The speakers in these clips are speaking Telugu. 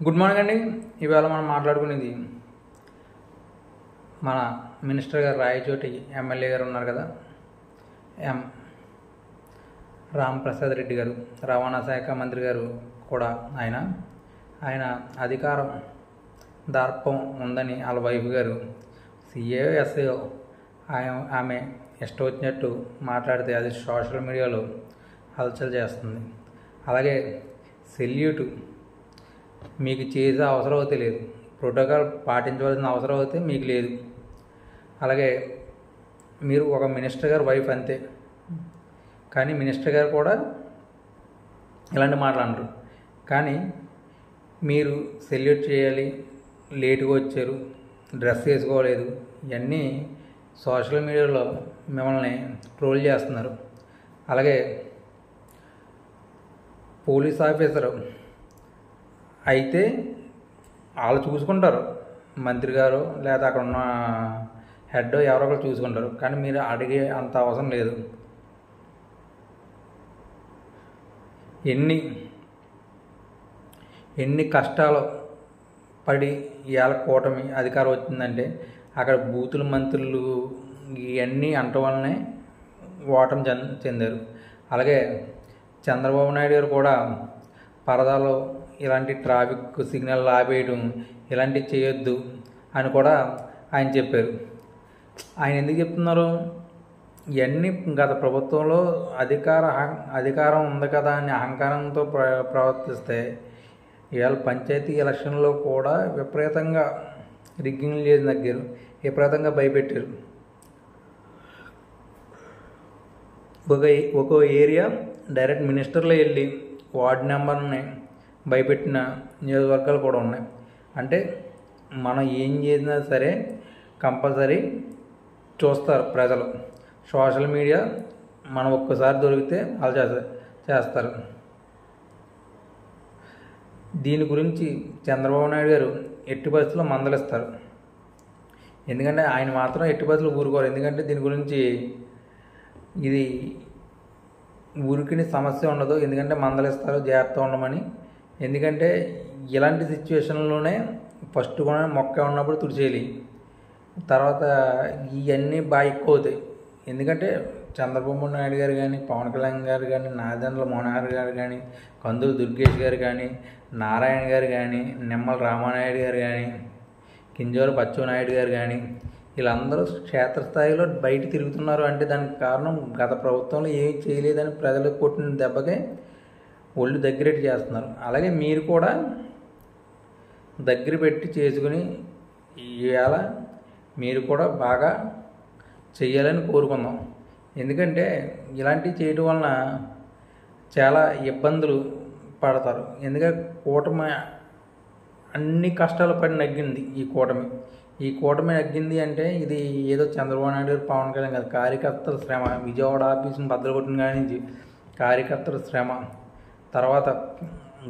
గుడ్ మార్నింగ్ అండి. ఇవాళ మనం మాట్లాడుకునేది మన మినిస్టర్ గారు రాయచోటి ఎమ్మెల్యే గారు ఉన్నారు కదా, ఎం రామప్రసాద్ రెడ్డి గారు, రవాణా శాఖ మంత్రి గారు కూడా ఆయన అధికారం దర్పం ఉందని వాళ్ళ వైఫ్ గారు సిఏ ఎస్ఏ ఆమె ఇష్టం వచ్చినట్టు మాట్లాడితే అది సోషల్ మీడియాలో హల్చల్ చేస్తుంది. అలాగే సెల్యూటు మీకు చేసే అవసరం అయితే లేదు, ప్రోటోకాల్ పాటించవలసిన అవసరం అయితే మీకు లేదు. అలాగే మీరు ఒక మినిస్టర్ గారు వైఫ్ అంతే, కానీ మినిస్టర్ గారు కూడా ఇలాంటి మాటలు అనరు. కానీ మీరు సెల్యూట్ చేయాలి, లేటుగా వచ్చారు, డ్రెస్ వేసుకోలేదు, ఇవన్నీ సోషల్ మీడియాలో మిమ్మల్ని ట్రోల్ చేస్తున్నారు. అలాగే పోలీస్ ఆఫీసరు అయితే వాళ్ళు చూసుకుంటారు, మంత్రి గారు లేదా అక్కడ ఉన్న హెడ్ ఎవరో ఒకరు చూసుకుంటారు, కానీ మీరు అడిగే అంత అవసరం లేదు. ఎన్ని కష్టాలు పడి ఇవాళ కూటమి అధికారం వచ్చిందంటే అక్కడ బూతుల మంత్రులు ఇవన్నీ అంట వల్లనే ఓటమి చెందారు. అలాగే చంద్రబాబు నాయుడు గారు కూడా పరదాలో ఇలాంటి ట్రాఫిక్ సిగ్నల్ ఆపేయడం ఇలాంటివి చేయొద్దు అని కూడా ఆయన చెప్పారు. ఆయన ఎందుకు చెప్తున్నారు? ఇవన్నీ గత ప్రభుత్వంలో అధికారం ఉంది కదా అని అహంకారంతో ప్రవర్తిస్తే ఇవాళ పంచాయతీ ఎలక్షన్లో కూడా విపరీతంగా రిగ్గింగ్లు చేసి తగ్గారు, విపరీతంగా భయపెట్టారు. ఒక ఏరియా డైరెక్ట్ మినిస్టర్లో వెళ్ళి వార్డు నెంబర్ని భయపెట్టిన నియోజకవర్గాలు కూడా ఉన్నాయి. అంటే మనం ఏం చేసినా సరే కంపల్సరీ చూస్తారు ప్రజలు. సోషల్ మీడియా మనం ఒక్కసారి దొరికితే వాళ్ళు చేస్తారు. దీని గురించి చంద్రబాబు నాయుడు గారు ఎట్టి పరిస్థితుల్లో మందలిస్తారు. ఎందుకంటే ఆయన మాత్రం ఎట్టి పరిస్థితులు ఊరుకోరు. ఎందుకంటే దీని గురించి ఇది ఊరికిని సమస్య ఉండదు, ఎందుకంటే మందలిస్తారు, జాగ్రత్త ఉండమని. ఎందుకంటే ఇలాంటి సిచ్యువేషన్లోనే ఫస్ట్ కూడా మొక్క ఉన్నప్పుడు తుడిచేయాలి, తర్వాత ఇవన్నీ బాగా ఎక్కువ అవుతాయి. ఎందుకంటే చంద్రబాబు నాయుడు గారు కానీ, పవన్ కళ్యాణ్ గారు కానీ, నాదెండ్ల మనోహర్ గారు కానీ, కందులు దుర్గేష్ గారు కానీ, నారాయణ గారు కానీ, నిమ్మల రామానాయుడు గారు కానీ, కింజోరు బచ్చునాయుడు గారు కానీ, వీళ్ళందరూ క్షేత్రస్థాయిలో బయట తిరుగుతున్నారు. అంటే దానికి కారణం గత ప్రభుత్వంలో ఏం చేయలేదని ప్రజలకు కొట్టిన దెబ్బకే ఒళ్ళు దగ్గరెట్టి చేస్తున్నారు. అలాగే మీరు కూడా దగ్గర పెట్టి చేసుకుని ఇవాళ మీరు కూడా బాగా చెయ్యాలని కోరుకుందాం. ఎందుకంటే ఇలాంటివి చేయడం వలన చాలా ఇబ్బందులు పడతారు. ఎందుకంటే కూటమి అన్ని కష్టాలు పడి నగ్గింది. ఈ కూటమి నగ్గింది అంటే ఇది ఏదో చంద్రబాబు నాయుడు గారు, పవన్ కళ్యాణ్ గారు, కార్యకర్తల శ్రమ. విజయవాడ ఆఫీసును బద్దలుకొట్టిన కాడి నుంచి కార్యకర్తల శ్రమ, తర్వాత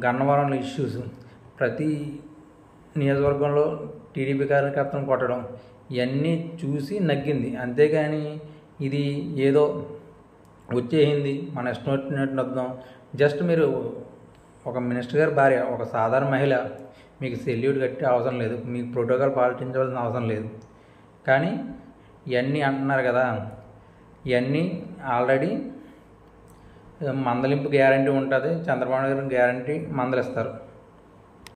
గన్నవరంలో ఇష్యూస్, ప్రతి నియోజకవర్గంలో టీడీపీ కార్యకర్తలను కొట్టడం, ఇవన్నీ చూసి నగ్గింది. అంతేగాని ఇది ఏదో వచ్చేసింది మన ఇష్టం వచ్చినట్టు నద్దాం. జస్ట్ మీరు ఒక మినిస్టర్ గారి భార్య, ఒక సాధారణ మహిళ, మీకు సెల్యూట్ కట్టే అవసరం లేదు, మీకు ప్రోటోకాల్ పాటించవలసిన అవసరం లేదు. కానీ ఇవన్నీ అంటున్నారు కదా, ఇవన్నీ ఆల్రెడీ మందలింపు గ్యారంటీ ఉంటుంది. చంద్రబాబు నాయుడు గారు గ్యారంటీ మందలిస్తారు.